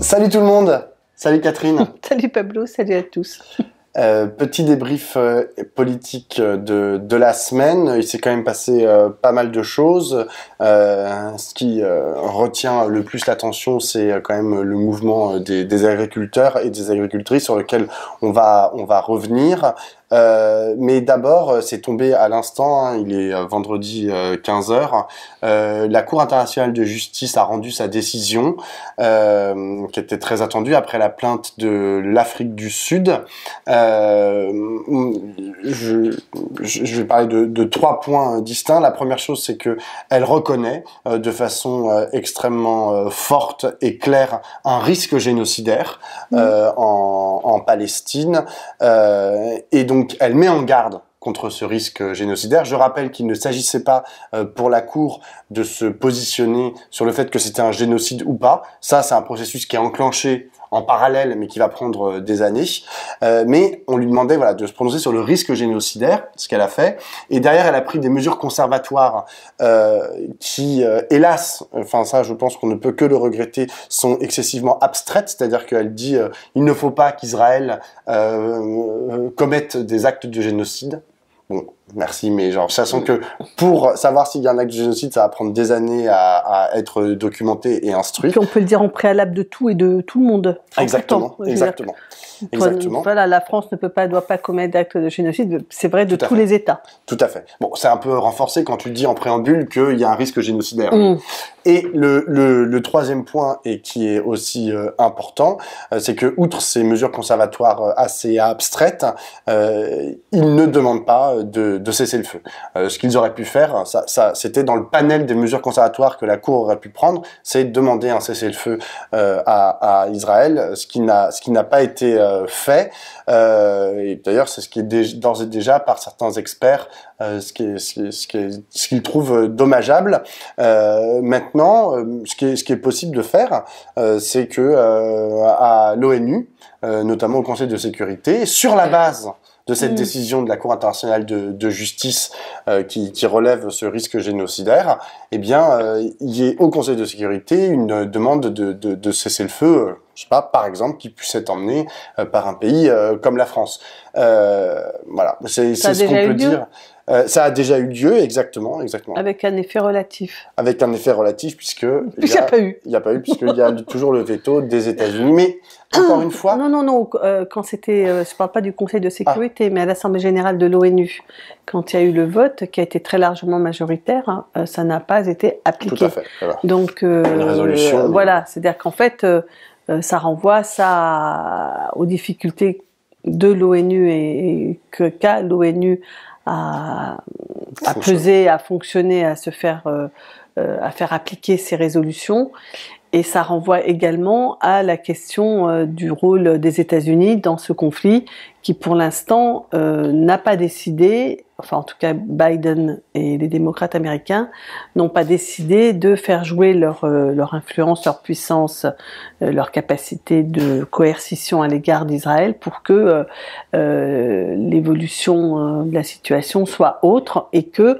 Salut tout le monde. Salut Catherine. Salut Pablo, salut à tous. Petit débrief politique de la semaine. Il s'est quand même passé pas mal de choses. Ce qui retient le plus l'attention, c'est quand même le mouvement des agriculteurs et des agricultrices sur lequel on va revenir. Mais d'abord, c'est tombé à l'instant, il est vendredi 15h, la Cour internationale de justice a rendu sa décision, qui était très attendue après la plainte de l'Afrique du Sud. Je vais parler de 3 points distincts. La première chose, c'est que elle reconnaît de façon extrêmement forte et claire un risque génocidaire en Palestine, et donc elle met en garde contre ce risque génocidaire. Je rappelle qu'il ne s'agissait pas pour la Cour de se positionner sur le fait que c'était un génocide ou pas. Ça, c'est un processus qui est enclenché en parallèle, mais qui va prendre des années. Mais on lui demandait de se prononcer sur le risque génocidaire, ce qu'elle a fait. Et derrière, elle a pris des mesures conservatoires qui, hélas, ça, je pense qu'on ne peut que le regretter, sont excessivement abstraites. C'est-à-dire qu'elle dit il ne faut pas qu'Israël commette des actes de génocide. Bon, merci, mais sachant que pour savoir s'il y a un acte de génocide, ça va prendre des années à être documenté et instruit. Puis on peut le dire en préalable de tout et de tout le monde. Exactement, exactement. Voilà, la France ne doit pas commettre d'actes de génocide, c'est vrai de tous les États. Tout à fait. Bon, c'est un peu renforcé quand tu dis en préambule qu'il y a un risque génocidaire. Et le troisième point, et qui est aussi important, c'est que, outre ces mesures conservatoires assez abstraites, ils ne demandent pas de cesser le feu. Ce qu'ils auraient pu faire, c'était dans le panel des mesures conservatoires que la Cour aurait pu prendre, c'est demander un cessez-le-feu à Israël, ce qui n'a pas été fait. Et d'ailleurs, c'est ce qui est d'ores et déjà par certains experts, ce qu'ils trouvent dommageable. Maintenant, ce qui est possible de faire, c'est que à l'ONU, notamment au Conseil de sécurité, sur la base de cette décision de la Cour internationale de justice qui relève ce risque génocidaire, eh bien, il y ait au Conseil de sécurité une demande de cessez-le-feu, je sais pas, par exemple, qui puisse être emmenée par un pays comme la France. Voilà, c'est ce qu'on peut dire. Ça a déjà eu lieu, exactement. Avec un effet relatif. Avec un effet relatif, puisque il n'y a pas eu. Il n'y a pas eu, puisqu'il y a toujours le veto des États-Unis. Mais encore une fois. Non. Quand c'était, je parle pas du Conseil de sécurité, mais à l'Assemblée générale de l'ONU, quand il y a eu le vote, qui a été très largement majoritaire, ça n'a pas été appliqué. Tout à fait. Voilà. Donc, une résolution. Voilà, c'est-à-dire qu'en fait, ça renvoie aux difficultés de l'ONU et qu'a l'ONU à peser, à fonctionner, à faire appliquer ces résolutions. Et ça renvoie également à la question du rôle des États-Unis dans ce conflit, qui pour l'instant n'a pas décidé, enfin en tout cas Biden et les démocrates américains n'ont pas décidé de faire jouer leur influence, leur puissance, leur capacité de coercition à l'égard d'Israël pour que l'évolution de la situation soit autre et que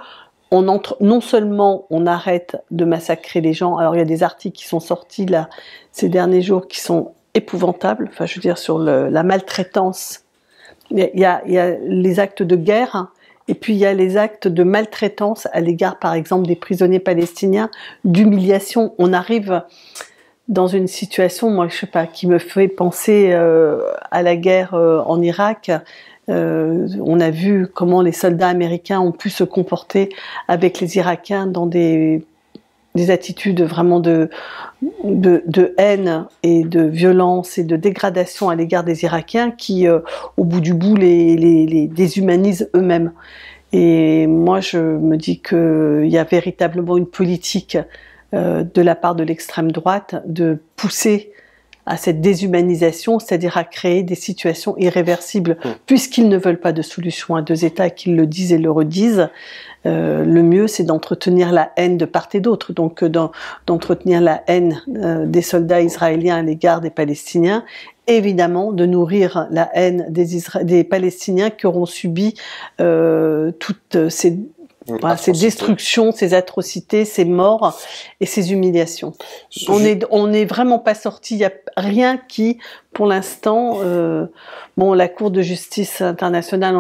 non seulement on arrête de massacrer les gens, alors il y a des articles qui sont sortis là ces derniers jours qui sont épouvantables, enfin je veux dire sur la maltraitance, il y a les actes de guerre et puis il y a les actes de maltraitance à l'égard par exemple des prisonniers palestiniens, d'humiliation. On arrive dans une situation, moi je sais pas, qui me fait penser à la guerre en Irak. On a vu comment les soldats américains ont pu se comporter avec les Irakiens dans des attitudes vraiment de haine et de violence et de dégradation à l'égard des Irakiens qui, au bout du bout, les déshumanisent eux-mêmes. Et moi, je me dis qu'il y a véritablement une politique de la part de l'extrême droite de pousser à cette déshumanisation, c'est-à-dire à créer des situations irréversibles, puisqu'ils ne veulent pas de solution à 2 États, qu'ils le disent et le redisent. Le mieux, c'est d'entretenir la haine de part et d'autre, donc d'entretenir la haine des soldats israéliens à l'égard des Palestiniens, évidemment de nourrir la haine des Palestiniens qui auront subi toutes ces Voilà, ces destructions, ces atrocités, ces morts et ces humiliations. On est vraiment pas sorti. Il y a rien qui, pour l'instant, la Cour de justice internationale,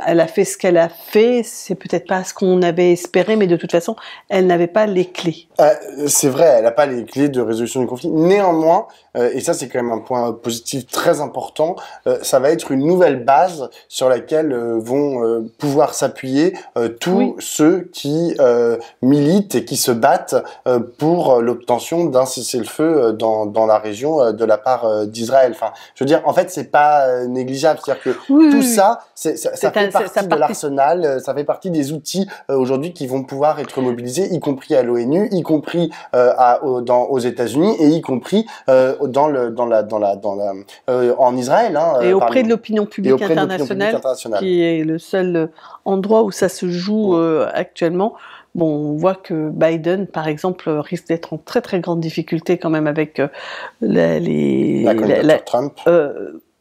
elle a fait ce qu'elle a fait. C'est peut-être pas ce qu'on avait espéré, mais de toute façon, elle n'avait pas les clés. C'est vrai, elle n'a pas les clés de résolution du conflit. Néanmoins, et ça c'est quand même un point positif très important, ça va être une nouvelle base sur laquelle vont pouvoir s'appuyer tous ceux qui militent et qui se battent pour l'obtention d'un cessez-le-feu dans la région de la part d'Israël. Enfin, je veux dire, en fait, c'est pas négligeable. C'est-à-dire que tout ça, ça fait partie de l'arsenal, ça fait partie des outils aujourd'hui qui vont pouvoir être mobilisés, y compris à l'ONU, y compris aux États-Unis et y compris en Israël. Et auprès de l'opinion publique internationale, qui est le seul endroit où ça se joue actuellement. Bon, on voit que Biden, par exemple, risque d'être en très très grande difficulté quand même avec la candidature Trump.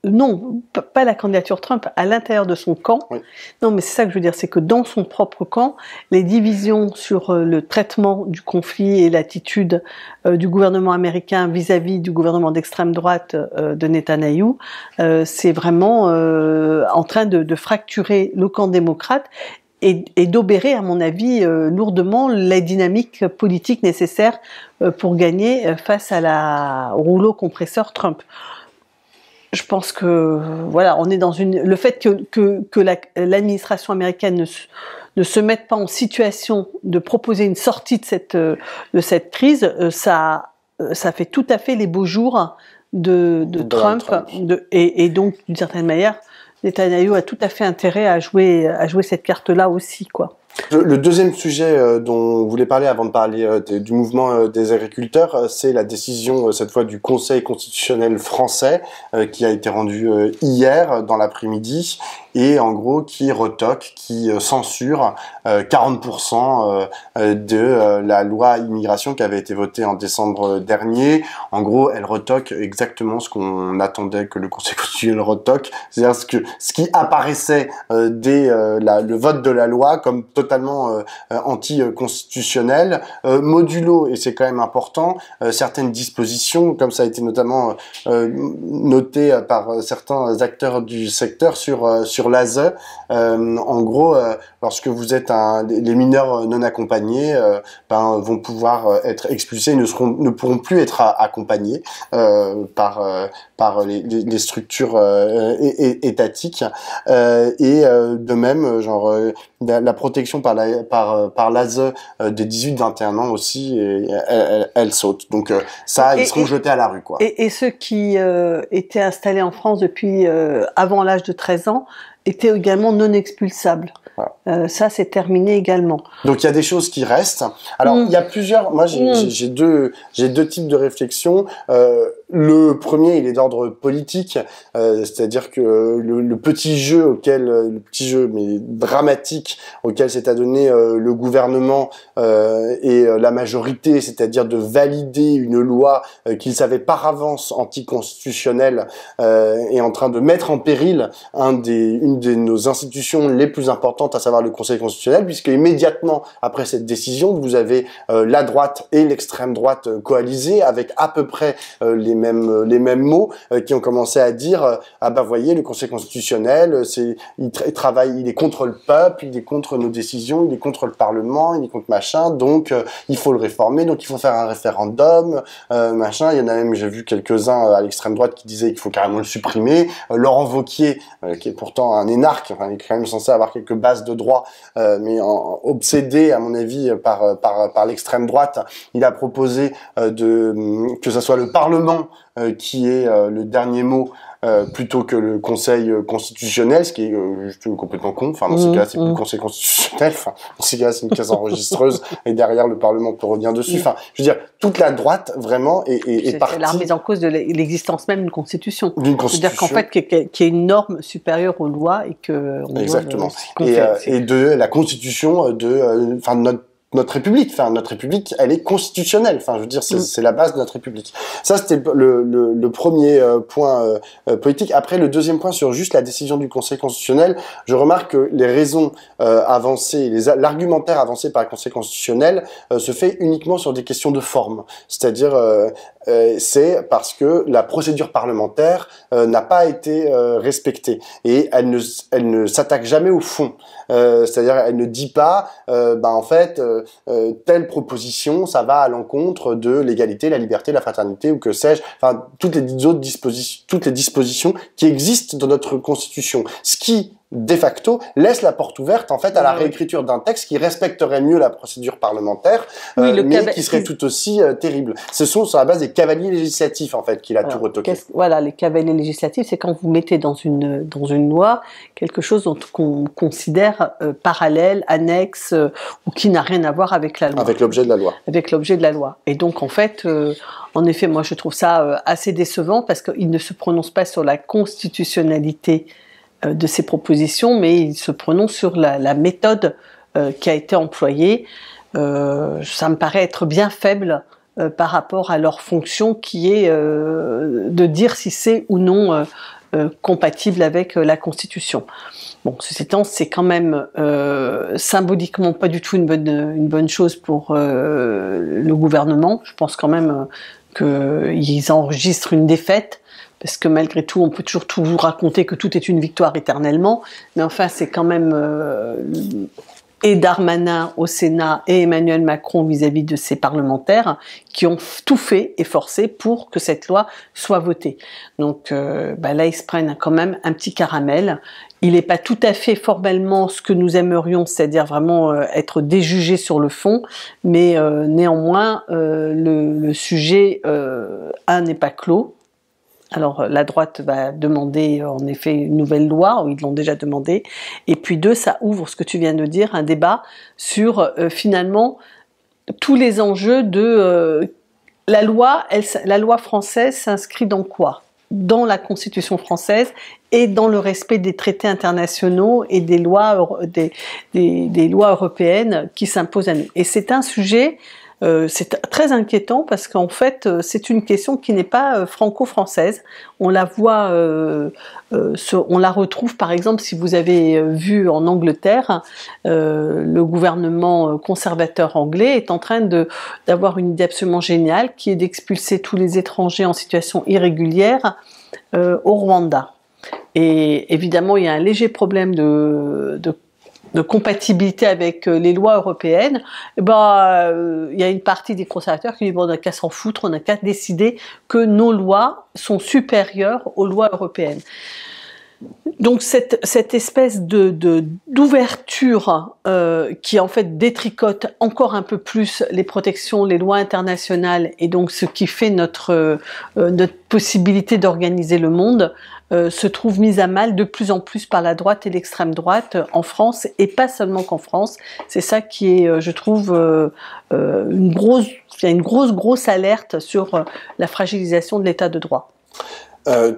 Non, pas la candidature Trump, à l'intérieur de son camp. Oui. Non, mais c'est ça que je veux dire, c'est que dans son propre camp, les divisions sur le traitement du conflit et l'attitude du gouvernement américain vis-à-vis du gouvernement d'extrême droite de Netanyahou, c'est vraiment en train de fracturer le camp démocrate et d'obérer, à mon avis, lourdement la dynamique politique nécessaire pour gagner face au rouleau compresseur Trump. Je pense que voilà, on est dans le fait que l'administration américaine ne se mette pas en situation de proposer une sortie de cette crise, ça fait tout à fait les beaux jours de Trump. Et donc d'une certaine manière, Netanyahou a tout à fait intérêt à jouer cette carte-là aussi, quoi. Le deuxième sujet dont on voulait parler avant de parler du mouvement des agriculteurs, c'est la décision cette fois du Conseil constitutionnel français qui a été rendue hier dans l'après-midi et en gros qui retoque, qui censure 40% de la loi immigration qui avait été votée en décembre dernier. En gros, elle retoque exactement ce qu'on attendait que le Conseil constitutionnel retoque, c'est-à-dire ce qui apparaissait dès le vote de la loi comme totalement anti-constitutionnel, modulo, et c'est quand même important, certaines dispositions, comme ça a été notamment noté par certains acteurs du secteur sur l'ASE. En gros, lorsque vous êtes les mineurs non accompagnés vont pouvoir être expulsés, ne pourront plus être accompagnés par les structures étatiques, et de même la protection par l'ASE des 18-21 ans aussi, elle saute. Donc ils seront jetés à la rue, quoi. Et ceux qui étaient installés en France depuis avant l'âge de 13 ans étaient également non expulsables. Voilà. Ça, c'est terminé également. Donc, il y a des choses qui restent. Alors, il y a plusieurs... Moi, j'ai deux types de réflexions. Le premier, il est d'ordre politique, c'est-à-dire que le petit jeu mais dramatique auquel s'est adonné le gouvernement et la majorité, c'est-à-dire de valider une loi qu'ils savaient par avance anticonstitutionnelle, est en train de mettre en péril une de nos institutions les plus importantes, à savoir le Conseil constitutionnel, puisque immédiatement après cette décision, vous avez la droite et l'extrême droite coalisées avec à peu près les mêmes mots, qui ont commencé à dire voyez, le Conseil constitutionnel, il est contre le peuple, il est contre nos décisions, il est contre le Parlement, il est contre machin, donc il faut le réformer, donc il faut faire un référendum, machin. Il y en a même, j'ai vu quelques-uns à l'extrême droite qui disaient qu'il faut carrément le supprimer. Laurent Wauquiez, qui est pourtant un énarque, il est quand même censé avoir quelques bases de droit, mais obsédé à mon avis par l'extrême droite, il a proposé que ça soit le Parlement qui ait le dernier mot plutôt que le Conseil constitutionnel, ce qui est juste complètement con. Enfin, dans ces cas-là, c'est plus le Conseil constitutionnel. Enfin, dans ces cas-là, c'est une case enregistreuse et derrière, le Parlement peut revenir dessus. Enfin, je veux dire, toute la droite, vraiment, est partie... C'est la remise en cause de l'existence même d'une Constitution. C'est-à-dire qu'en fait, qu'il y ait une norme supérieure aux lois et que... Exactement. Et de la Constitution de notre notre République. Enfin, notre République, elle est constitutionnelle. Enfin, je veux dire, c'est la base de notre République. Ça, c'était le premier point politique. Après, le deuxième point sur juste la décision du Conseil constitutionnel, je remarque que les raisons avancées, l'argumentaire avancé par le Conseil constitutionnel se fait uniquement sur des questions de forme. C'est-à-dire, c'est parce que la procédure parlementaire n'a pas été respectée et elle ne s'attaque jamais au fond. C'est-à-dire, elle ne dit pas, en fait, telle proposition, ça va à l'encontre de l'égalité, la liberté, la fraternité ou que sais-je. Enfin, toutes les dispositions qui existent dans notre Constitution. Ce qui de facto, laisse la porte ouverte en fait à la réécriture d'un texte qui respecterait mieux la procédure parlementaire, mais qui serait tout aussi terrible. Ce sont sur la base des cavaliers législatifs en fait qu'il a tout retoqué. Voilà, les cavaliers législatifs, c'est quand vous mettez dans une loi quelque chose qu'on considère parallèle, annexe ou qui n'a rien à voir avec la loi. Avec l'objet de la loi. Avec l'objet de la loi. Et donc en fait, en effet, moi je trouve ça assez décevant parce qu'il ne se prononce pas sur la constitutionnalité de ces propositions, mais il se prononce sur la méthode qui a été employée. Ça me paraît être bien faible par rapport à leur fonction qui est de dire si c'est ou non compatible avec la Constitution. Bon, ceci étant, c'est quand même symboliquement pas du tout une bonne chose pour le gouvernement. Je pense quand même qu'ils enregistrent une défaite. Parce que malgré tout, on peut toujours raconter que tout est une victoire éternellement, mais enfin, c'est quand même et Darmanin au Sénat et Emmanuel Macron vis-à-vis de ses parlementaires qui ont tout fait et forcé pour que cette loi soit votée. Donc là, ils se prennent quand même un petit caramel. Il n'est pas tout à fait formellement ce que nous aimerions, c'est-à-dire vraiment être déjugé sur le fond, mais néanmoins, le sujet, n'est pas clos. Alors, la droite va demander, en effet, une nouvelle loi, ou ils l'ont déjà demandé. Et puis, 2, ça ouvre, ce que tu viens de dire, un débat sur, finalement, tous les enjeux de... la loi française s'inscrit dans quoi ? Dans la Constitution française et dans le respect des traités internationaux et des lois, des lois européennes qui s'imposent à nous. Et c'est un sujet... c'est très inquiétant parce qu'en fait, c'est une question qui n'est pas franco-française. On la voit, on la retrouve par exemple si vous avez vu en Angleterre, le gouvernement conservateur anglais est en train d'avoir une idée absolument géniale qui est d'expulser tous les étrangers en situation irrégulière au Rwanda. Et évidemment, il y a un léger problème de compatibilité avec les lois européennes, il y a une partie des conservateurs qui disent on n'a qu'à s'en foutre, on n'a qu'à décider que nos lois sont supérieures aux lois européennes. Donc cette espèce d'ouverture qui en fait détricote encore un peu plus les protections, les lois internationales et donc ce qui fait notre possibilité d'organiser le monde se trouve mise à mal de plus en plus par la droite et l'extrême droite en France et pas seulement qu'en France. C'est ça qui est, je trouve, une grosse alerte sur la fragilisation de l'état de droit.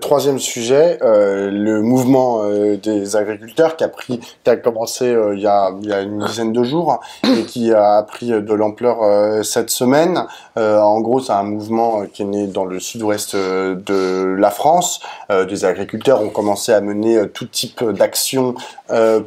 Troisième sujet, le mouvement des agriculteurs qui a commencé il y a une dizaine de jours et qui a pris de l'ampleur cette semaine. En gros, c'est un mouvement qui est né dans le sud-ouest de la France. Des agriculteurs ont commencé à mener tout type d'actions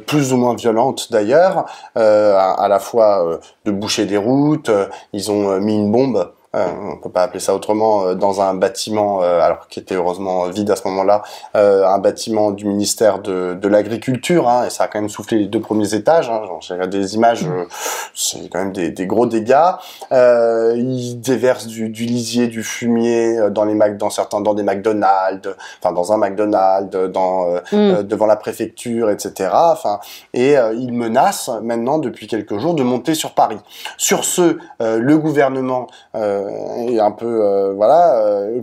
plus ou moins violentes d'ailleurs, à la fois de boucher des routes. Ils ont mis une bombe. On peut pas appeler ça autrement, dans un bâtiment, alors qui était heureusement vide à ce moment-là, un bâtiment du ministère de l'Agriculture, et ça a quand même soufflé les 2 premiers étages. J'ai regardé des images, c'est quand même des gros dégâts. Ils déversent du lisier, du fumier dans des McDonald's, dans un McDonald's, devant la préfecture, etc. Et ils menacent maintenant depuis quelques jours de monter sur Paris. Sur ce, le gouvernement et un peu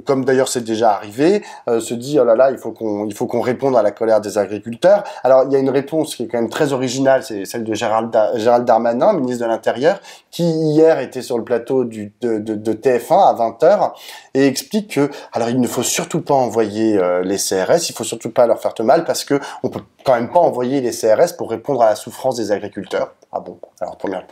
comme d'ailleurs c'est déjà arrivé, se dit oh là là, il faut qu'on réponde à la colère des agriculteurs. Alors il y a une réponse qui est quand même très originale, c'est celle de Gérald Darmanin, ministre de l'Intérieur, qui hier était sur le plateau de TF1 à 20h et explique que alors il ne faut surtout pas envoyer les CRS, il faut surtout pas leur faire de mal parce que on peut quand même pas envoyer les CRS pour répondre à la souffrance des agriculteurs. Ah bon, alors première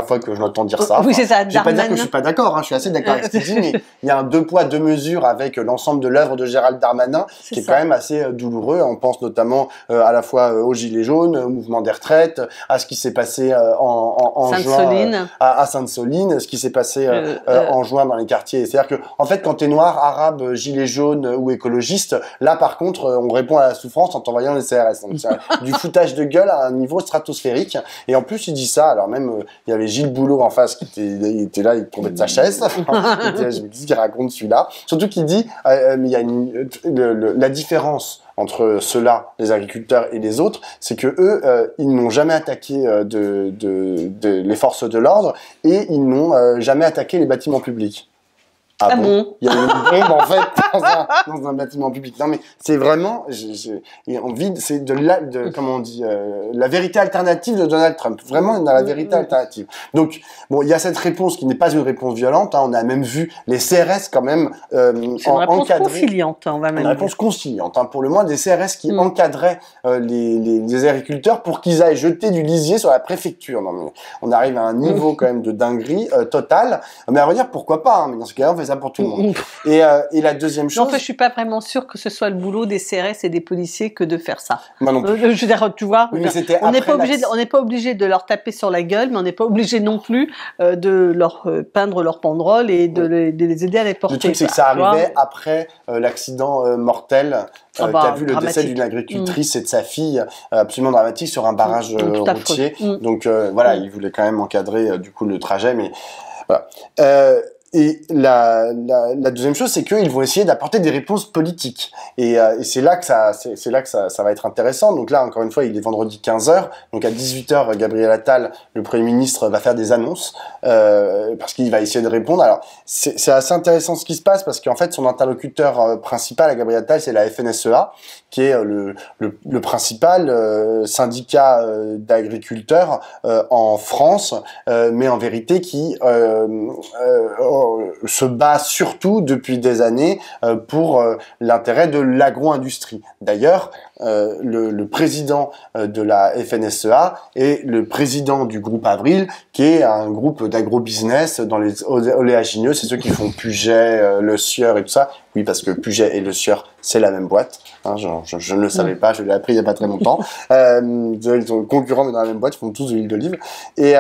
fois que je l'entends dire ça. Oui, c'est ça. Je vais pas dire que je suis pas d'accord, hein, je suis assez d'accord avec ce qu'il dit, mais il y a un 2 poids 2 mesures avec l'ensemble de l'œuvre de Gérald Darmanin qui est quand même assez douloureux. On pense notamment à la fois aux Gilets jaunes, au mouvement des retraites, à ce qui s'est passé en juin à Sainte-Soline, ce qui s'est passé en juin dans les quartiers. C'est-à-dire que en fait, quand t'es noir, arabe, gilet jaune ou écologiste, là par contre, on répond à la souffrance en t'envoyant les CRS. Donc c'est du foutage de gueule à un niveau stratosphérique. Et en plus, il dit ça. Alors même, il y avait Gilles Boulot en face qui était là, il tombait de sa chaise. Je me dis qu'il raconte celui-là. Surtout qu'il dit, il y a la différence entre ceux-là, les agriculteurs et les autres, c'est que eux, ils n'ont jamais attaqué les forces de l'ordre et ils n'ont jamais attaqué les bâtiments publics. Ah bon? Il y a une bombe en fait dans un bâtiment public. Non mais c'est vraiment, c'est comment on dit, la vérité alternative de Donald Trump. Vraiment dans la vérité alternative. Donc bon, il y a cette réponse qui n'est pas une réponse violente. Hein, on a même vu les CRS quand même c'est une réponse conciliante. On va même une réponse conciliante. Hein, pour le moins des CRS qui encadraient les agriculteurs pour qu'ils aillent jeter du lisier sur la préfecture. Non mais on arrive à un niveau quand même de dinguerie totale. Mais à vrai dire pourquoi pas. Hein, mais dans ce cas-là, on fait ça pour tout le monde. Et la deuxième chose... En fait, je suis pas vraiment sûre que ce soit le boulot des CRS et des policiers que de faire ça. Moi non plus. Je veux dire, tu vois, oui, on n'est pas obligé de leur taper sur la gueule, mais on n'est pas obligé non plus de leur peindre leur banderole et de les aider à les porter. Le truc, c'est que ça arrivait après l'accident mortel qui a vu le décès d'une agricultrice et de sa fille, absolument dramatique, sur un barrage routier. Donc voilà, ils voulaient quand même encadrer du coup le trajet, mais voilà. Et la deuxième chose, c'est qu'ils vont essayer d'apporter des réponses politiques. Et c'est là que ça va être intéressant. Donc là, encore une fois, il est vendredi 15h. Donc à 18h, Gabriel Attal, le Premier ministre, va faire des annonces parce qu'il va essayer de répondre. Alors, c'est assez intéressant ce qui se passe parce qu'en fait, son interlocuteur principal à Gabriel Attal, c'est la FNSEA, qui est le principal syndicat d'agriculteurs en France, mais en vérité qui se bat surtout depuis des années pour l'intérêt de l'agro-industrie. D'ailleurs, le président de la FNSEA est le président du groupe Avril, qui est un groupe d'agro-business dans les oléagineux. C'est ceux qui font Puget, Le Sieur et tout ça. Oui, parce que Puget et Le Sieur, c'est la même boîte. Hein, je ne le savais pas, je l'ai appris il n'y a pas très longtemps. Ils sont concurrents, mais dans la même boîte, ils font tous de l'huile d'olive. Et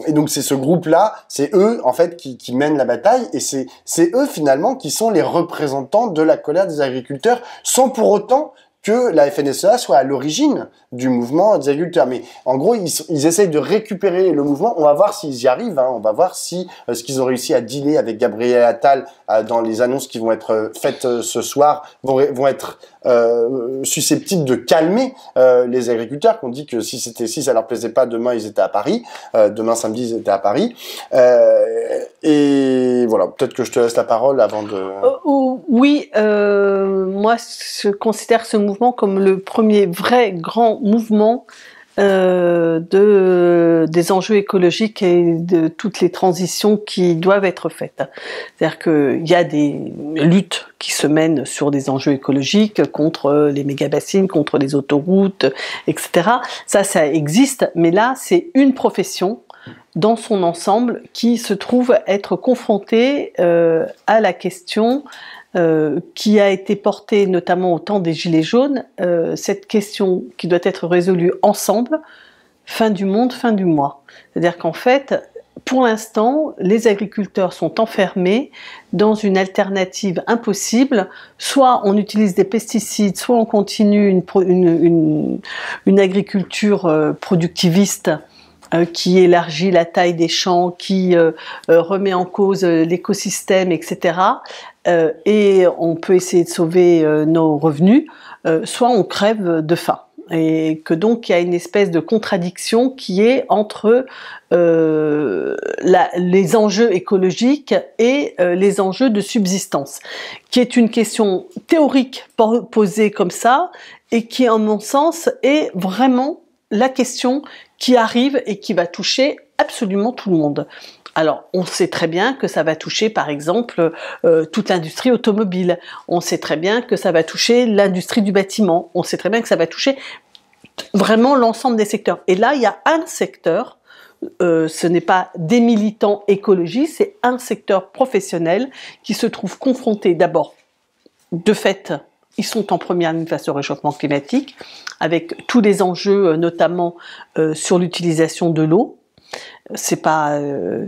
donc, c'est ce groupe-là, c'est eux, en fait, qui mènent la bataille. Et c'est eux, finalement, qui sont les représentants de la colère des agriculteurs, sans pour autant que la FNSEA soit à l'origine du mouvement des agriculteurs. Mais en gros, ils essayent de récupérer le mouvement. On va voir s'ils y arrivent. Hein. On va voir si ce qu'ils ont réussi à dealer avec Gabriel Attal dans les annonces qui vont être faites ce soir vont être susceptibles de calmer les agriculteurs, qu'on dit que si ça leur plaisait pas, demain ils étaient à Paris, demain samedi ils étaient à Paris, et voilà, peut-être que je te laisse la parole avant de... Oui, moi je considère ce mouvement comme le premier vrai grand mouvement des enjeux écologiques et de toutes les transitions qui doivent être faites. C'est-à-dire qu'il y a des luttes qui se mènent sur des enjeux écologiques contre les méga-bassines, contre les autoroutes, etc. Ça existe, mais là, c'est une profession dans son ensemble qui se trouve être confrontée à la question qui a été portée notamment au temps des Gilets jaunes, cette question qui doit être résolue ensemble, fin du monde, fin du mois. C'est-à-dire qu'en fait, pour l'instant, les agriculteurs sont enfermés dans une alternative impossible. Soit on utilise des pesticides, soit on continue une agriculture productiviste qui élargit la taille des champs, qui remet en cause l'écosystème, etc. Et on peut essayer de sauver nos revenus, soit on crève de faim. et que donc il y a une espèce de contradiction qui est entre les enjeux écologiques et les enjeux de subsistance, qui est une question théorique posée comme ça et qui, en mon sens, est vraiment la question qui arrive et qui va toucher absolument tout le monde. Alors, on sait très bien que ça va toucher, par exemple, toute l'industrie automobile. On sait très bien que ça va toucher l'industrie du bâtiment. On sait très bien que ça va toucher vraiment l'ensemble des secteurs. Et là, il y a un secteur, ce n'est pas des militants écologistes, c'est un secteur professionnel qui se trouve confronté d'abord, de fait, ils sont en première ligne face au réchauffement climatique, avec tous les enjeux, notamment sur l'utilisation de l'eau. C'est pas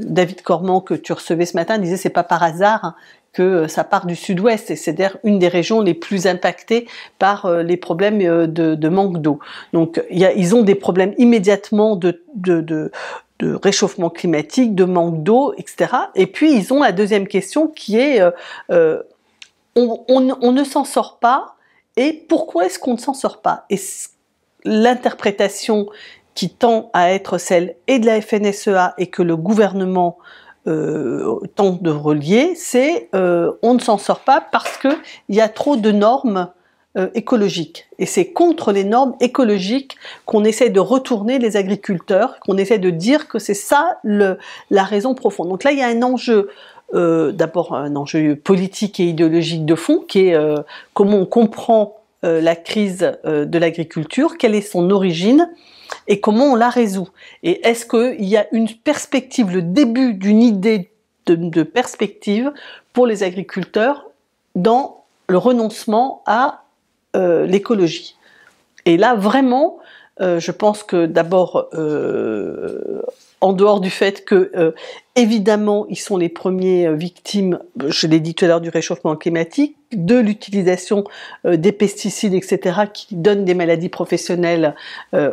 David Cormand que tu recevais ce matin disait c'est pas par hasard que ça part du sud-ouest et c'est d'ailleurs une des régions les plus impactées par les problèmes de manque d'eau. Donc ils ont des problèmes immédiatement de réchauffement climatique, de manque d'eau, etc. Et puis ils ont la deuxième question qui est on ne s'en sort pas, et pourquoi est-ce qu'on ne s'en sort pas? Et l'interprétation qui tend à être celle et de la FNSEA et que le gouvernement tente de relier, c'est on ne s'en sort pas parce qu'il y a trop de normes écologiques. Et c'est contre les normes écologiques qu'on essaie de retourner les agriculteurs, qu'on essaie de dire que c'est ça la raison profonde. Donc là, il y a un enjeu, d'abord un enjeu politique et idéologique de fond, qui est comment on comprend la crise de l'agriculture, quelle est son origine, et comment on la résout. Et est-ce qu'il y a une perspective, le début d'une idée de perspective pour les agriculteurs dans le renoncement à l'écologie? Et là, vraiment, je pense que d'abord, en dehors du fait que, évidemment, ils sont les premiers victimes, je l'ai dit tout à l'heure, du réchauffement climatique, de l'utilisation des pesticides, etc., qui donnent des maladies professionnelles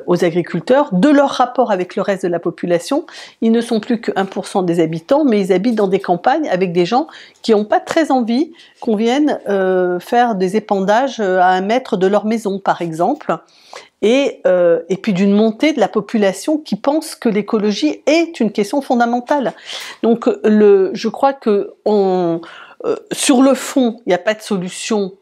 aux agriculteurs, de leur rapport avec le reste de la population. Ils ne sont plus que 1% des habitants, mais ils habitent dans des campagnes avec des gens qui n'ont pas très envie qu'on vienne faire des épandages à 1 mètre de leur maison, par exemple. Et puis d'une montée de la population qui pense que l'écologie est une question fondamentale. Donc je crois que sur le fond, il n'y a pas de solution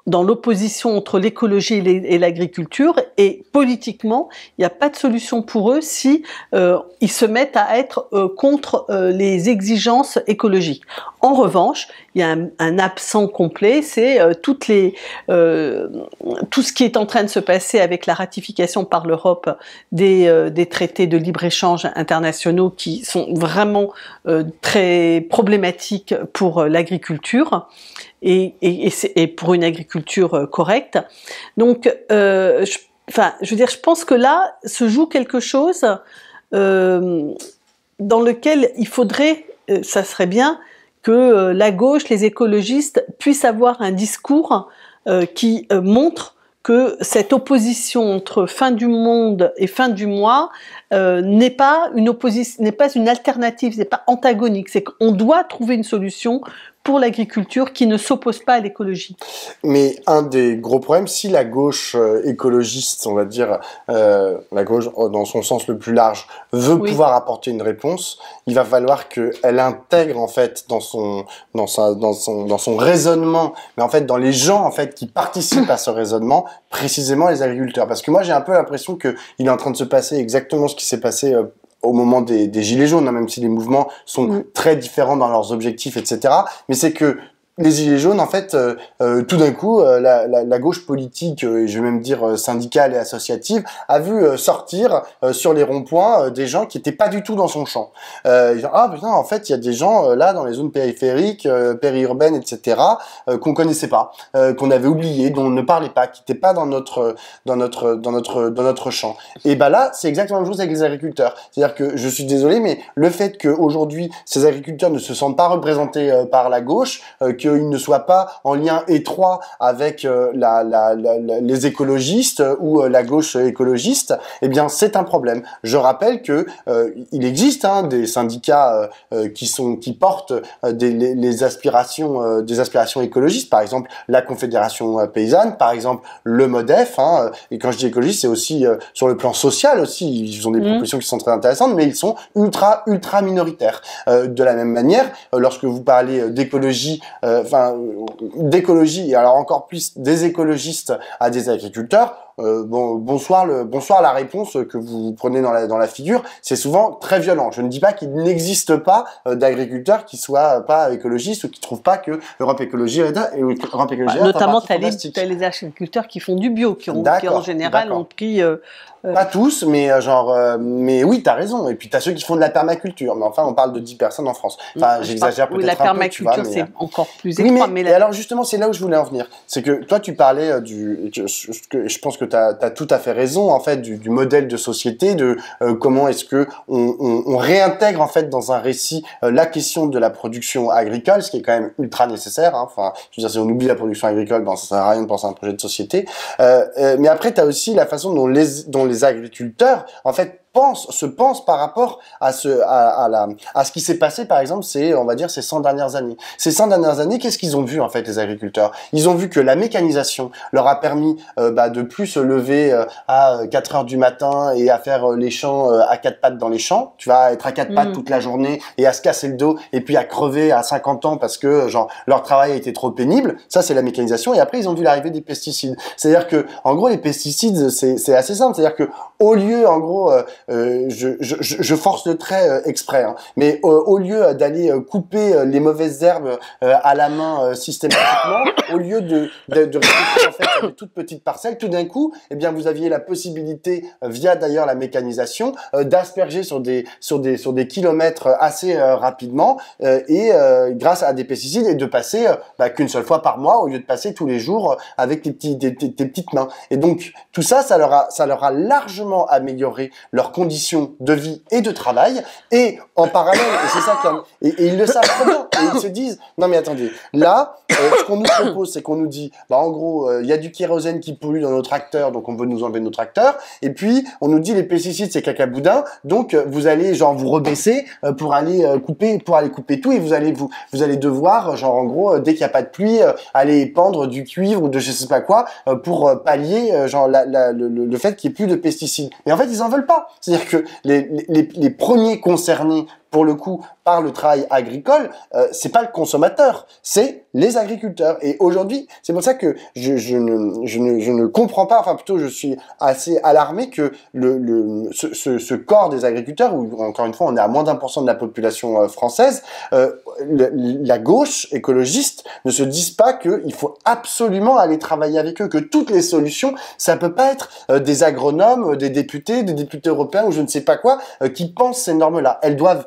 dans l'opposition entre l'écologie et l'agriculture, et politiquement, il n'y a pas de solution pour eux si ils se mettent à être contre les exigences écologiques. En revanche, il y a un absent complet, c'est tout ce qui est en train de se passer avec la ratification par l'Europe des traités de libre-échange internationaux qui sont vraiment très problématiques pour l'agriculture. Et pour une agriculture correcte. Donc, je pense que là se joue quelque chose dans lequel il faudrait, ça serait bien, que la gauche, les écologistes puissent avoir un discours qui montre que cette opposition entre fin du monde et fin du mois n'est pas une alternative, c'est pas antagonique, c'est qu'on doit trouver une solution pour l'agriculture qui ne s'oppose pas à l'écologie. Mais un des gros problèmes, si la gauche écologiste, on va dire la gauche dans son sens le plus large, veut pouvoir apporter une réponse, il va falloir qu'elle intègre en fait dans son raisonnement, mais en fait dans les gens en fait qui participent à ce raisonnement, précisément les agriculteurs. Parce que moi j'ai un peu l'impression que il est en train de se passer exactement ce qui s'est passé au moment des Gilets jaunes, hein, même si les mouvements sont très différents dans leurs objectifs, etc. Mais c'est que les Gilets jaunes, en fait, tout d'un coup, la gauche politique, et je vais même dire syndicale et associative, a vu sortir sur les ronds-points des gens qui étaient pas du tout dans son champ. Ah putain, en fait, il y a des gens là dans les zones périphériques, périurbaines, etc., qu'on connaissait pas, qu'on avait oublié, dont on ne parlait pas, qui n'étaient pas dans notre champ. Et ben là, c'est exactement la même chose avec les agriculteurs. C'est-à-dire que je suis désolé, mais le fait qu'aujourd'hui ces agriculteurs ne se sentent pas représentés par la gauche, qu'il ne soit pas en lien étroit avec les écologistes ou la gauche écologiste, eh bien c'est un problème. Je rappelle que il existe des syndicats qui portent des aspirations écologistes, par exemple la Confédération paysanne, par exemple le MODEF, et quand je dis écologiste, c'est aussi sur le plan social aussi, ils ont des propositions qui sont très intéressantes, mais ils sont ultra minoritaires. De la même manière, lorsque vous parlez d'écologie, d'écologie, et alors encore plus des écologistes à des agriculteurs, bonsoir la réponse que vous prenez dans la figure, c'est souvent très violent. Je ne dis pas qu'il n'existe pas d'agriculteurs qui soient pas écologistes ou qui trouvent pas que Europe Écologie notamment t'as les agriculteurs qui font du bio, qui en général ont pris pas tous, mais mais oui, t'as raison. Et puis t'as ceux qui font de la permaculture. Mais enfin, on parle de 10 personnes en France. Enfin, j'exagère peut-être un peu. La permaculture, c'est encore plus étroit. Oui, mais alors justement, c'est là où je voulais en venir. C'est que toi, tu parlais je pense que t'as tout à fait raison, en fait, du modèle de société, de comment est-ce que on réintègre, en fait, dans un récit, la question de la production agricole, ce qui est quand même ultra nécessaire. Enfin, je veux dire, si on oublie la production agricole, ça sert à rien de penser à un projet de société. Mais après, t'as aussi la façon dont les agriculteurs, en fait, se pensent par rapport à ce qui s'est passé, par exemple, on va dire, ces 100 dernières années. Ces 100 dernières années, qu'est-ce qu'ils ont vu, en fait, les agriculteurs? Ils ont vu que la mécanisation leur a permis de plus se lever à 4 heures du matin et à faire les champs à 4 pattes dans les champs. Tu vas être à 4 pattes toute la journée et à se casser le dos et puis à crever à 50 ans parce que, leur travail a été trop pénible. Ça, c'est la mécanisation. Et après, ils ont vu l'arrivée des pesticides. C'est-à-dire que, en gros, les pesticides, c'est assez simple. C'est-à-dire que, au lieu, en gros, je force le trait exprès, mais au lieu d'aller couper les mauvaises herbes à la main systématiquement, au lieu de réfléchir en fait à de toutes petites parcelles, tout d'un coup, eh bien vous aviez la possibilité, via d'ailleurs la mécanisation, d'asperger sur des kilomètres assez rapidement et grâce à des pesticides et de passer qu'une seule fois par mois au lieu de passer tous les jours avec tes petites mains. Et donc tout ça, ça leur a largement amélioré leurs conditions de vie et de travail, et en parallèle, et c'est ça et ils le savent très bien, et ils se disent, non mais attendez, là, ce qu'on nous propose, c'est qu'on nous dit, en gros, il y a du kérosène qui pollue dans nos tracteurs, donc on veut nous enlever nos tracteurs, et puis on nous dit les pesticides c'est cacaboudin, donc vous allez vous rebaisser pour aller couper tout, et vous allez devoir, en gros, dès qu'il n'y a pas de pluie, aller épandre du cuivre ou de je sais pas quoi, pour pallier, le fait qu'il n'y ait plus de pesticides. Et en fait, ils en veulent pas. C'est-à-dire que les premiers concernés, pour le coup, par le travail agricole, c'est pas le consommateur, c'est les agriculteurs. Et aujourd'hui, c'est pour ça que je ne comprends pas, enfin plutôt je suis assez alarmé que ce corps des agriculteurs, où encore une fois on est à moins d'1% de la population française, la gauche écologiste ne se dise pas qu'il faut absolument aller travailler avec eux, que toutes les solutions, ça peut pas être des agronomes, des députés européens ou je ne sais pas quoi, qui pensent ces normes-là. Elles doivent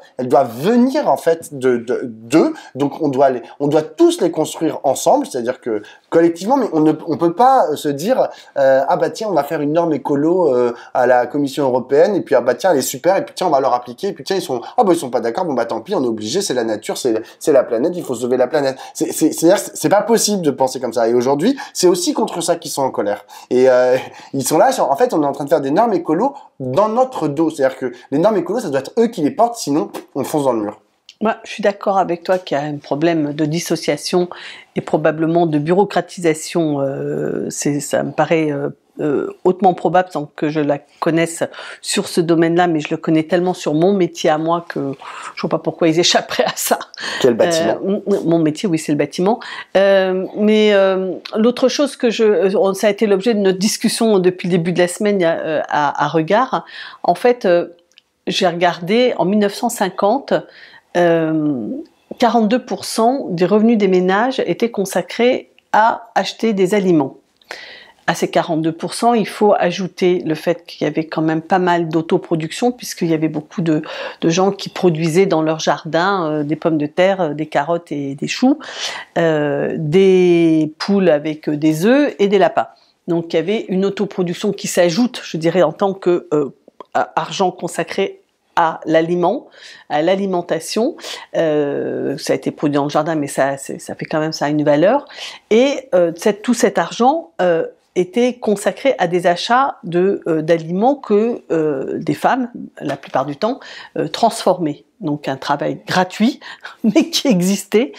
venir en fait d'eux, donc on doit tous les construire ensemble, c'est-à-dire que collectivement, mais on peut pas se dire tiens, on va faire une norme écolo à la Commission européenne et puis tiens, elle est super et puis tiens, on va leur appliquer et puis tiens, ils sont pas d'accord, tant pis, on est obligé, c'est la nature, c'est la planète, il faut sauver la planète. C'est-à-dire c'est pas possible de penser comme ça, et aujourd'hui, c'est aussi contre ça qu'ils sont en colère. Et ils sont là, en fait, on est en train de faire des normes écolo dans notre dos, c'est-à-dire que les normes écolo, ça doit être eux qui les portent, sinon on fonce dans le mur. Moi, je suis d'accord avec toi qu'il y a un problème de dissociation et probablement de bureaucratisation. Ça me paraît hautement probable sans que je la connaisse sur ce domaine-là, mais je le connais tellement sur mon métier à moi que je vois pas pourquoi ils échapperaient à ça. Quel bâtiment? Mon métier, oui, c'est le bâtiment. Mais l'autre chose ça a été l'objet de notre discussion depuis le début de la semaine à Regard. En fait, j'ai regardé en 1950. 42% des revenus des ménages étaient consacrés à acheter des aliments. À ces 42%, il faut ajouter le fait qu'il y avait quand même pas mal d'autoproduction, puisqu'il y avait beaucoup de gens qui produisaient dans leur jardin des pommes de terre, des carottes et des choux, des poules avec des œufs et des lapins. Donc il y avait une autoproduction qui s'ajoute, je dirais, en tant que argent consacré à l'aliment, à l'alimentation. Ça a été produit dans le jardin, mais ça fait quand même ça une valeur. Et tout cet argent était consacré à des achats d'aliments que des femmes, la plupart du temps, transformaient. Donc un travail gratuit, mais qui existait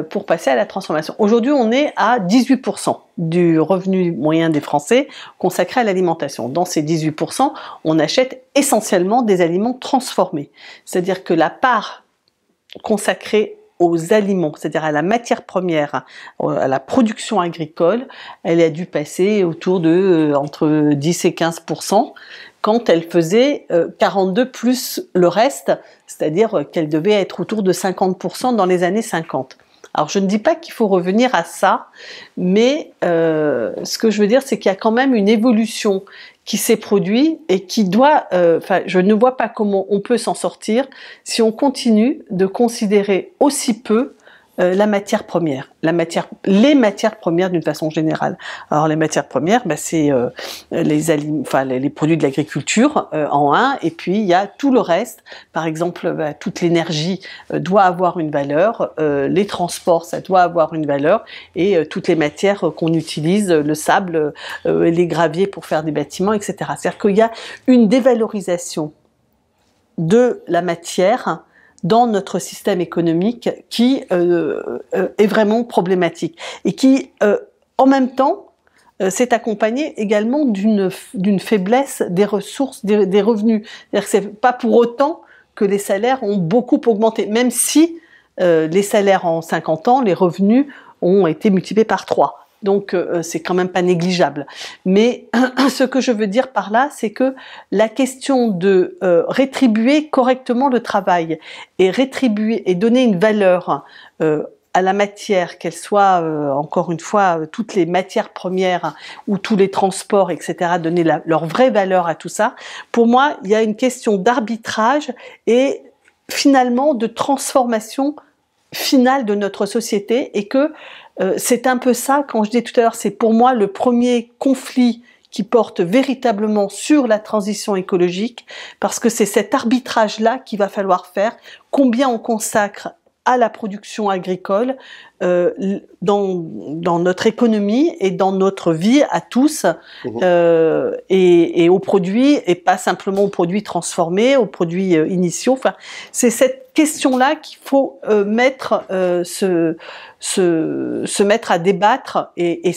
pour passer à la transformation. Aujourd'hui, on est à 18% du revenu moyen des Français consacré à l'alimentation. Dans ces 18%, on achète essentiellement des aliments transformés. C'est-à-dire que la part consacrée aux aliments, c'est-à-dire à la matière première, à la production agricole, elle a dû passer autour de entre 10 et 15%, quand elle faisait 42 plus le reste, c'est-à-dire qu'elle devait être autour de 50% dans les années 50. Alors je ne dis pas qu'il faut revenir à ça, mais ce que je veux dire, c'est qu'il y a quand même une évolution qui s'est produite et qui doit, je ne vois pas comment on peut s'en sortir si on continue de considérer aussi peu la matière première, les matières premières d'une façon générale. Alors les matières premières, c'est les produits de l'agriculture en un, et puis il y a tout le reste. Par exemple, toute l'énergie doit avoir une valeur, les transports, ça doit avoir une valeur, et toutes les matières qu'on utilise, le sable, les graviers pour faire des bâtiments, etc. C'est-à-dire qu'il y a une dévalorisation de la matière dans notre système économique qui est vraiment problématique et qui, en même temps, s'est accompagné également d'une faiblesse des ressources, des revenus. C'est-à-dire que c'est pas pour autant que les salaires ont beaucoup augmenté, même si les salaires en 50 ans, les revenus ont été multipliés par 3. Donc c'est quand même pas négligeable. Mais ce que je veux dire par là, c'est que la question de rétribuer correctement le travail et rétribuer et donner une valeur à la matière, qu'elle soit encore une fois toutes les matières premières ou tous les transports, etc., donner leur vraie valeur à tout ça. Pour moi, il y a une question d'arbitrage et finalement de transformation finale de notre société, et que c'est un peu ça, quand je disais tout à l'heure, c'est pour moi le premier conflit qui porte véritablement sur la transition écologique, parce que c'est cet arbitrage-là qu'il va falloir faire. Combien on consacre à la production agricole dans notre économie et dans notre vie à tous, et aux produits, et pas simplement aux produits transformés, aux produits initiaux. Enfin, c'est cette question-là qu'il faut se mettre à débattre, et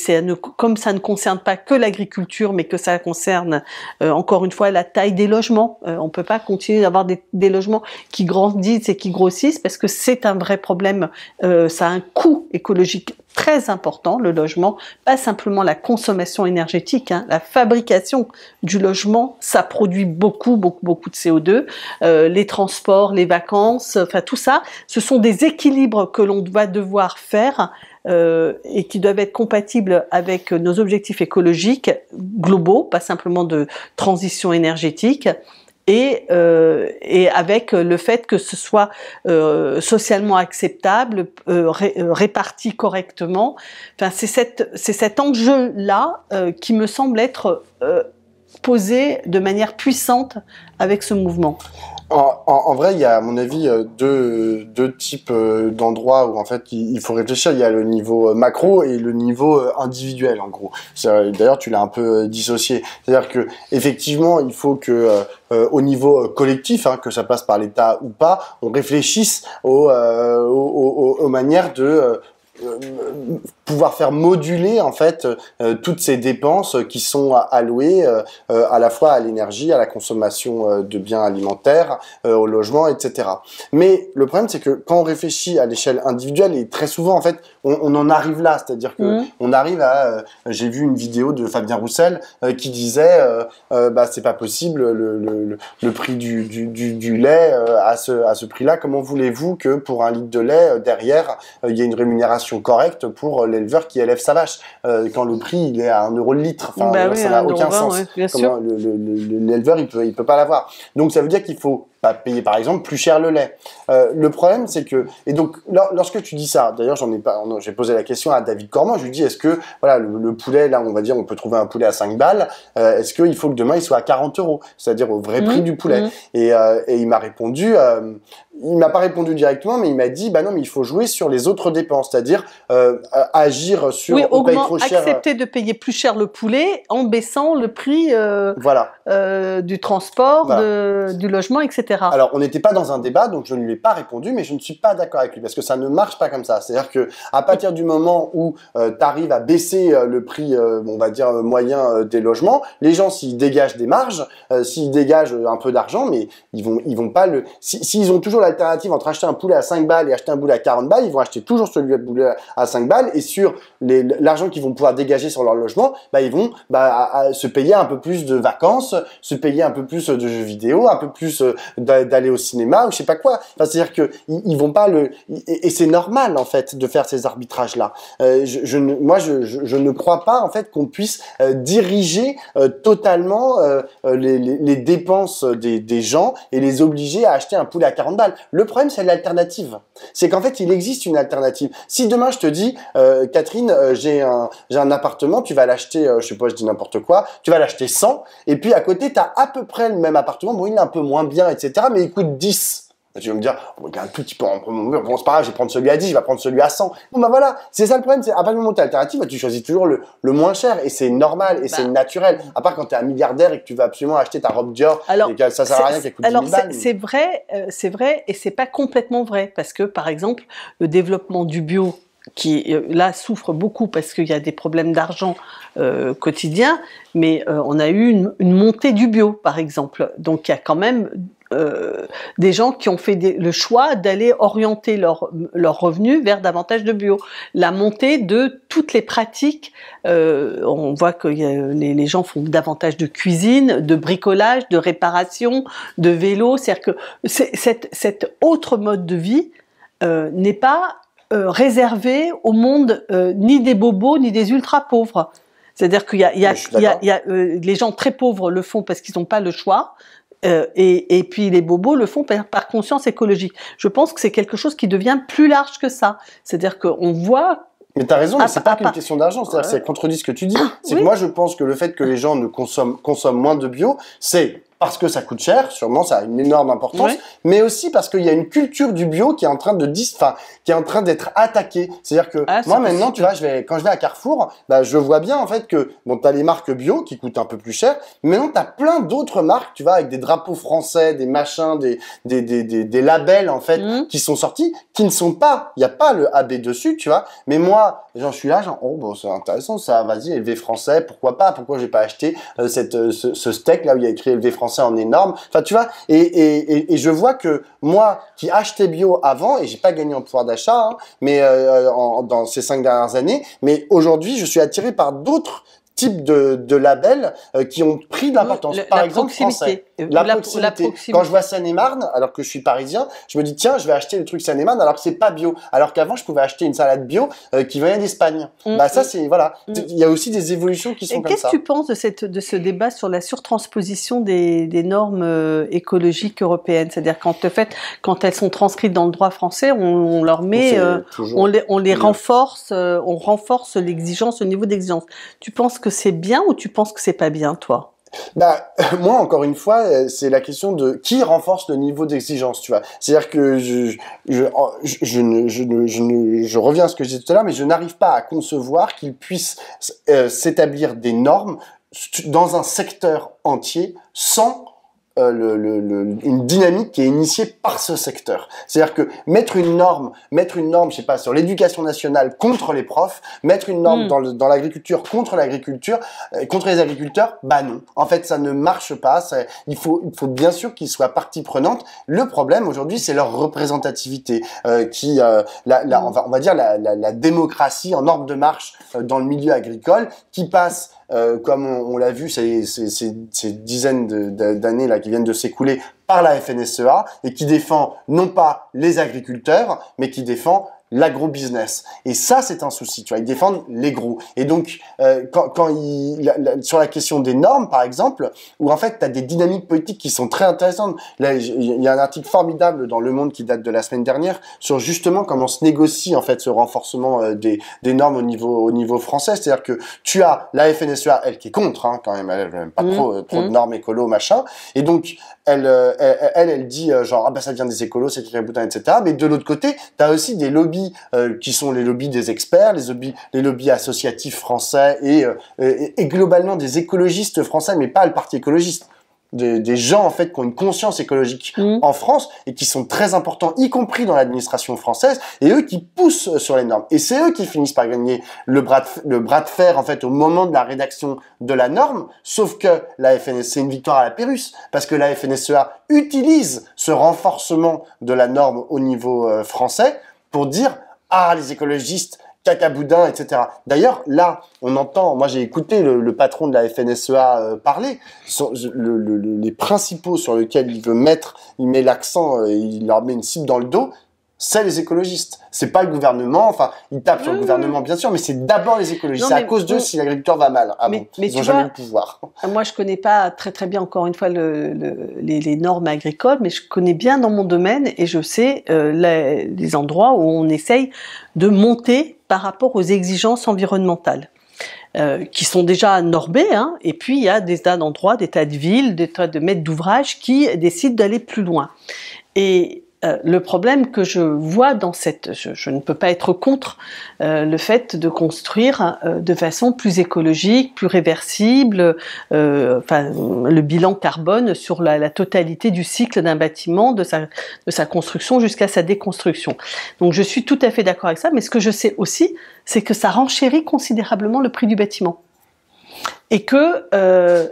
comme ça ne concerne pas que l'agriculture, mais que ça concerne encore une fois la taille des logements. On peut pas continuer d'avoir des logements qui grandissent et qui grossissent, parce que c'est un vrai problème. Ça a un coût écologique très important, le logement, pas simplement la consommation énergétique, la fabrication du logement, ça produit beaucoup de CO2, les transports, les vacances, enfin tout ça, ce sont des équilibres que l'on va devoir faire et qui doivent être compatibles avec nos objectifs écologiques globaux, pas simplement de transition énergétique. Et avec le fait que ce soit socialement acceptable, réparti correctement. Enfin, c'est cet enjeu-là qui me semble être posé de manière puissante avec ce mouvement. En vrai, il y a, à mon avis, deux types d'endroits où en fait il faut réfléchir. Il y a le niveau macro et le niveau individuel, en gros. D'ailleurs, tu l'as un peu dissocié. C'est-à-dire que effectivement, il faut que au niveau collectif, que ça passe par l'État ou pas, on réfléchisse aux manières de pouvoir faire moduler en fait toutes ces dépenses qui sont allouées à la fois à l'énergie, à la consommation de biens alimentaires, au logement, etc. Mais le problème, c'est que quand on réfléchit à l'échelle individuelle, et très souvent en fait on en arrive là, c'est-à-dire que on arrive à j'ai vu une vidéo de Fabien Roussel qui disait c'est pas possible le prix du lait à ce prix-là, comment voulez-vous que pour un litre de lait derrière il y ait une rémunération correcte pour l'éleveur qui élève sa vache quand le prix il est à 1 euro le litre, enfin ça n'a aucun sens. Comment l'éleveur il peut pas l'avoir. Donc ça veut dire qu'il faut pas payer par exemple plus cher le lait. Le problème c'est que, et donc lorsque tu dis ça, d'ailleurs j'ai posé la question à David Cormand, je lui dis est-ce que voilà le poulet, là on va dire on peut trouver un poulet à 5 balles, est-ce qu'il faut que demain il soit à 40 €, c'est-à-dire au vrai prix du poulet. Et il m'a répondu, il m'a pas répondu directement, mais il m'a dit bah non, mais il faut jouer sur les autres dépenses, c'est-à-dire agir sur on paye trop cher, accepter de payer plus cher le poulet en baissant le prix du transport, du logement, etc. Alors on n'était pas dans un débat, donc je ne lui ai pas répondu, mais je ne suis pas d'accord avec lui parce que ça ne marche pas comme ça. C'est-à-dire que à partir du moment où tu arrives à baisser le prix, on va dire moyen des logements, les gens s'ils dégagent des marges, s'ils dégagent un peu d'argent, mais ils vont pas le. S'ils ont toujours l'alternative entre acheter un poulet à 5 balles et acheter un poulet à 40 balles, ils vont acheter toujours celui à poulet à 5 balles et sur l'argent qu'ils vont pouvoir dégager sur leur logement, ils vont se payer un peu plus de vacances, se payer un peu plus de jeux vidéo, un peu plus d'aller au cinéma ou je sais pas quoi. Enfin, c'est-à-dire que ils vont pas et c'est normal en fait de faire ces arbitrages là. Je ne crois pas en fait qu'on puisse diriger totalement les dépenses des gens et les obliger à acheter un poulet à 40 balles. Le problème c'est l'alternative. C'est qu'en fait il existe une alternative. Si demain je te dis Catherine, j'ai un appartement, tu vas l'acheter, je sais pas, je dis n'importe quoi, tu vas l'acheter 100 et puis à côté tu as à peu près le même appartement, bon il est un peu moins bien, etc. mais il coûte 10. Tu vas me dire, il y a un tout petit peu, bon c'est pas grave, je vais prendre celui à 10, je vais prendre celui à 100. Bon voilà, c'est ça le problème, c'est à partir du moment où tu as l'alternative, tu choisis toujours le moins cher et c'est normal et c'est naturel. À part quand tu es un milliardaire et que tu vas absolument acheter ta robe Dior et que ça sert à rien qu'elle coûte 10 000 balles. C'est vrai et c'est pas complètement vrai parce que par exemple, le développement du bio qui là souffre beaucoup parce qu'il y a des problèmes d'argent quotidiens, mais on a eu une montée du bio par exemple. Donc il y a quand même des gens qui ont fait le choix d'aller orienter leurs revenus vers davantage de bio. La montée de toutes les pratiques, on voit que les gens font davantage de cuisine, de bricolage, de réparation, de vélo. C'est-à-dire que cet autre mode de vie n'est pas réservé au monde ni des bobos ni des ultra pauvres. C'est-à-dire qu'il y a les gens très pauvres le font parce qu'ils n'ont pas le choix. Et puis les bobos le font par conscience écologique. Je pense que c'est quelque chose qui devient plus large que ça. C'est-à-dire qu'on voit. Mais t'as raison, mais c'est pas qu'une question d'argent. C'est-à-dire que ça contredit ce que tu dis. C'est que moi je pense que le fait que les gens ne consomment moins de bio, c'est parce que ça coûte cher, sûrement ça a une énorme importance, mais aussi parce qu'il y a une culture du bio qui est en train qui est en train d'être attaquée. C'est-à-dire que moi maintenant, tu vois, quand je vais à Carrefour, je vois bien en fait que bon, t'as les marques bio qui coûtent un peu plus cher, mais maintenant t'as plein d'autres marques, tu vois, avec des drapeaux français, des machins, des labels en fait qui sont sortis, qui ne sont pas, il y a pas le AB dessus, tu vois. Mais moi, je suis là, oh bon, c'est intéressant ça, vas-y, élevé français, pourquoi pas, pourquoi j'ai pas acheté ce steak là où il y a écrit élevé français en énorme, enfin tu vois, et je vois que moi qui achetais bio avant et j'ai pas gagné en pouvoir d'achat, mais dans ces 5 dernières années, mais aujourd'hui je suis attiré par d'autres types de labels qui ont pris de l'importance. Par exemple, français. La proximité. Quand je vois Seine-et-Marne, alors que je suis parisien, je me dis tiens, je vais acheter le truc Seine-et-Marne alors que c'est pas bio. Alors qu'avant, je pouvais acheter une salade bio qui venait d'Espagne. Ça, c'est voilà. Il y a aussi des évolutions qui sont comme ça. Qu'est-ce que tu penses de ce débat sur la surtransposition des normes écologiques européennes? C'est-à-dire quand elles sont transcrites dans le droit français, on leur met, on les renforce, on renforce l'exigence, le niveau d'exigence. Tu penses que c'est bien ou tu penses que c'est pas bien, toi? Moi, encore une fois, c'est la question de qui renforce le niveau d'exigence, tu vois. C'est-à-dire que je reviens à ce que je disais tout à l'heure, mais je n'arrive pas à concevoir qu'il puisse s'établir des normes dans un secteur entier sans une dynamique qui est initiée par ce secteur. C'est-à-dire que mettre une norme, je sais pas, sur l'éducation nationale contre les profs, mettre une norme dans l'agriculture contre l'agriculture, contre les agriculteurs, non. En fait, ça ne marche pas. Il faut bien sûr qu'ils soient partie prenante. Le problème aujourd'hui, c'est leur représentativité, on va dire la démocratie en ordre de marche dans le milieu agricole, qui passe comme on l'a vu ces dizaines d'années là qui viennent de s'écouler par la FNSEA et qui défend non pas les agriculteurs mais qui défend l'agro-business. Et ça, c'est un souci, tu vois. Ils défendent les gros. Et donc, sur la question des normes, par exemple, où en fait, tu as des dynamiques politiques qui sont très intéressantes. Là, il y a un article formidable dans Le Monde qui date de la semaine dernière sur justement comment se négocie, en fait, ce renforcement des normes au niveau français. C'est-à-dire que tu as la FNSEA, elle, qui est contre, hein, quand même, elle n'aime pas trop de normes écolo, machin. Et donc, elle dit, genre, ah ben, ça vient des écolos, c'est qui boutin, etc. Mais de l'autre côté, tu as aussi des lobbies qui sont les lobbies des experts, les lobbies associatifs français et globalement des écologistes français, mais pas le parti écologiste. Des gens en fait qui ont une conscience écologique en France et qui sont très importants, y compris dans l'administration française, et eux qui poussent sur les normes. Et c'est eux qui finissent par gagner le bras de fer en fait au moment de la rédaction de la norme, sauf que la FNSEA, c'est une victoire à la Pérus, parce que la FNSEA utilise ce renforcement de la norme au niveau français pour dire « Ah, les écologistes, cacaboudin, etc. » D'ailleurs, là, on entend, moi j'ai écouté le patron de la FNSEA parler, les principaux sur lesquels il met l'accent, il leur met une cible dans le dos, c'est les écologistes. C'est pas le gouvernement, enfin, il tape sur le gouvernement bien sûr, mais c'est d'abord les écologistes. C'est à cause d'eux si l'agriculteur va mal. Ah bon, ils n'ont jamais eu le pouvoir. Moi, je connais pas très très bien, encore une fois, les normes agricoles, mais je connais bien dans mon domaine et je sais les endroits où on essaye de monter par rapport aux exigences environnementales. Qui sont déjà normées, hein, et puis il y a des tas d'endroits, des tas de villes, des tas de maîtres d'ouvrage qui décident d'aller plus loin. Et le problème que je vois dans je ne peux pas être contre le fait de construire de façon plus écologique, plus réversible, le bilan carbone sur la totalité du cycle d'un bâtiment, de sa construction jusqu'à sa déconstruction. Donc je suis tout à fait d'accord avec ça, mais ce que je sais aussi, c'est que ça renchérit considérablement le prix du bâtiment. Et que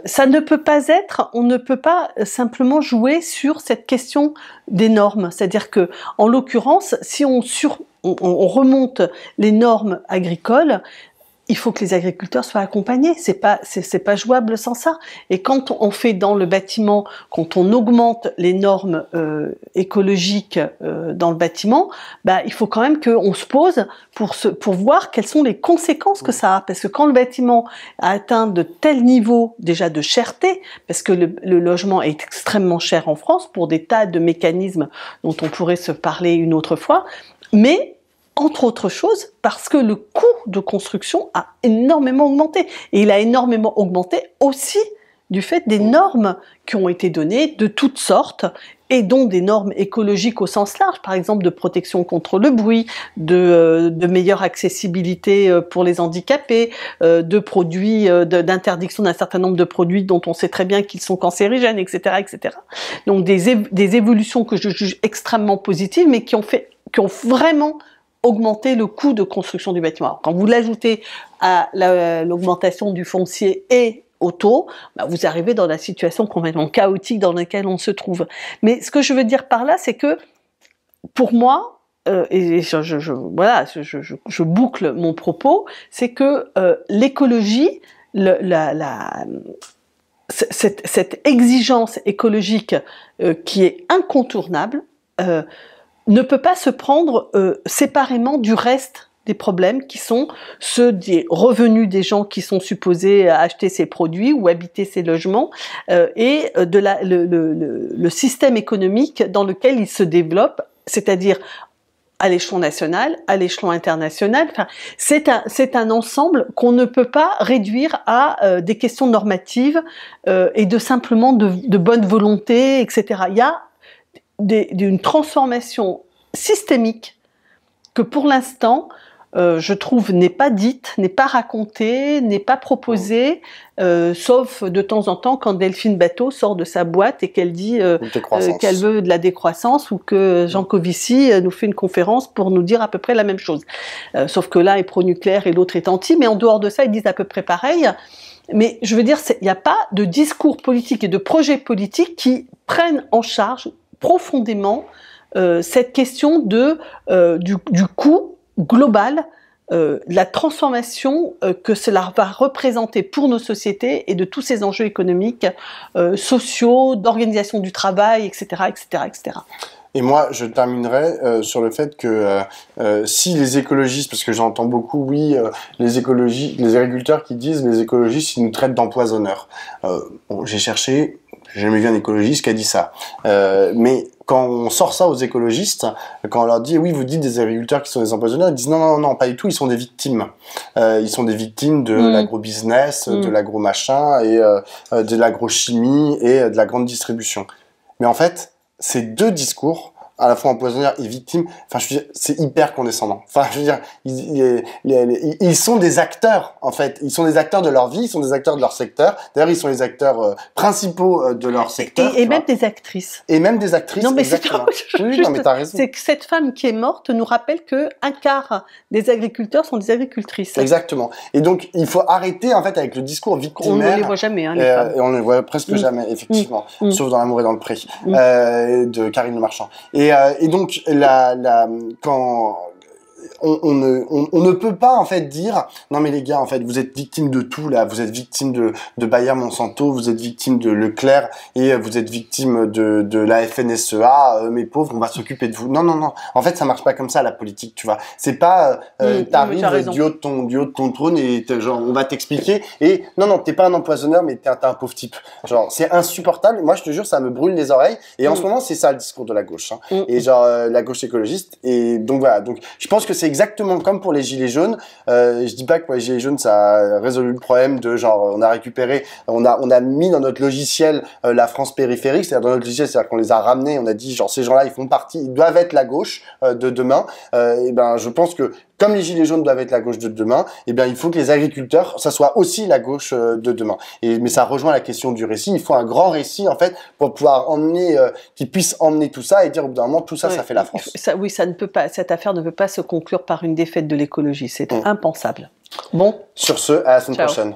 ça ne peut pas être, on ne peut pas simplement jouer sur cette question des normes. C'est-à-dire que, en l'occurrence, si on remonte les normes agricoles, il faut que les agriculteurs soient accompagnés. C'est pas jouable sans ça. Et quand on fait dans le bâtiment, quand on augmente les normes écologiques dans le bâtiment, bah il faut quand même qu'on se pose pour voir quelles sont les conséquences que ça a. Parce que quand le bâtiment a atteint de tels niveaux déjà de cherté, parce que le logement est extrêmement cher en France pour des tas de mécanismes dont on pourrait se parler une autre fois, mais entre autres choses, parce que le coût de construction a énormément augmenté. Et il a énormément augmenté aussi du fait des normes qui ont été données de toutes sortes, et dont des normes écologiques au sens large, par exemple de protection contre le bruit, de meilleure accessibilité pour les handicapés, de produits, d'interdiction d'un certain nombre de produits dont on sait très bien qu'ils sont cancérigènes, etc., etc. Donc des évolutions que je juge extrêmement positives, mais qui ont vraiment augmenter le coût de construction du bâtiment. Alors, quand vous l'ajoutez à l'augmentation du foncier et au taux, bah, vous arrivez dans la situation complètement chaotique dans laquelle on se trouve. Mais ce que je veux dire par là, c'est que pour moi, et je boucle mon propos, c'est que l'écologie, cette exigence écologique qui est incontournable, ne peut pas se prendre séparément du reste des problèmes qui sont ceux des revenus des gens qui sont supposés acheter ces produits ou habiter ces logements et le système économique dans lequel ils se développent, c'est-à-dire à l'échelon national, à l'échelon international. Enfin, c'est un ensemble qu'on ne peut pas réduire à des questions normatives et de simplement de bonne volonté, etc. Il y a d'une transformation systémique que pour l'instant, je trouve, n'est pas dite, n'est pas racontée, n'est pas proposée, sauf de temps en temps quand Delphine Batho sort de sa boîte et qu'elle dit qu'elle veut de la décroissance, ou que Jean Covici nous fait une conférence pour nous dire à peu près la même chose. Sauf que l'un est pro-nucléaire et l'autre est anti, mais en dehors de ça, ils disent à peu près pareil. Mais je veux dire, il n'y a pas de discours politique et de projets politiques qui prennent en charge profondément cette question du coût global, la transformation que cela va représenter pour nos sociétés et de tous ces enjeux économiques, sociaux, d'organisation du travail, etc., etc., etc. Et moi, je terminerai sur le fait que si les écologistes, parce que j'entends beaucoup, oui, les agriculteurs qui disent les écologistes, ils nous traitent d'empoisonneurs. Bon, j'ai cherché, j'ai jamais vu un écologiste qui a dit ça. Mais quand on sort ça aux écologistes, quand on leur dit oui, vous dites des agriculteurs qui sont des empoisonneurs, ils disent non, non, non, pas du tout, ils sont des victimes. Ils sont des victimes de l'agro-business, de l'agro-machin, et de l'agrochimie et de la grande distribution. Mais en fait, ces deux discours, à la fois empoisonneur et victime, enfin, je veux dire, c'est hyper condescendant. Enfin, je veux dire, ils sont des acteurs, en fait. Ils sont des acteurs de leur vie, ils sont des acteurs de leur secteur. D'ailleurs, ils sont les acteurs principaux de leur secteur. Et même des actrices. Et même des actrices, non, mais exactement. Oui, non, mais t'as raison. C'est que cette femme qui est morte nous rappelle que un quart des agriculteurs sont des agricultrices. Exactement. Et donc, il faut arrêter, en fait, avec le discours victimaire. On ne les voit jamais, hein, les femmes. Et on ne les voit presque jamais, effectivement. Sauf dans L'amour et dans le pré, de Karine Le Marchand. Et donc, quand on ne peut pas en fait dire non mais les gars, en fait vous êtes victimes de tout là, vous êtes victimes de Bayer Monsanto, vous êtes victimes de Leclerc et vous êtes victimes de la FNSEA, mes pauvres, on va s'occuper de vous. Non non non, en fait ça marche pas comme ça la politique, tu vois. C'est pas t'arrives du haut de ton trône et genre on va t'expliquer et non t'es pas un empoisonneur mais t'es un pauvre type. Genre c'est insupportable. Moi je te jure ça me brûle les oreilles et en ce moment c'est ça le discours de la gauche et genre la gauche écologiste et donc voilà, donc je pense que c'est exactement comme pour les gilets jaunes. Je dis pas que pour les gilets jaunes ça a résolu le problème de genre on a récupéré, on a mis dans notre logiciel la France périphérique, c'est-à-dire dans notre logiciel, c'est-à-dire qu'on les a ramenés, on a dit genre ces gens-là ils font partie, ils doivent être la gauche de demain. Et ben je pense que comme les gilets jaunes doivent être la gauche de demain, eh bien il faut que les agriculteurs ça soit aussi la gauche de demain. Mais ça rejoint la question du récit. Il faut un grand récit en fait pour pouvoir emmener, qui puisse emmener tout ça et dire au bout d'un moment tout ça, ça fait la France. Oui, ça ne peut pas. Cette affaire ne peut pas se conclure par une défaite de l'écologie. C'est impensable. Bon. Sur ce, à la semaine prochaine.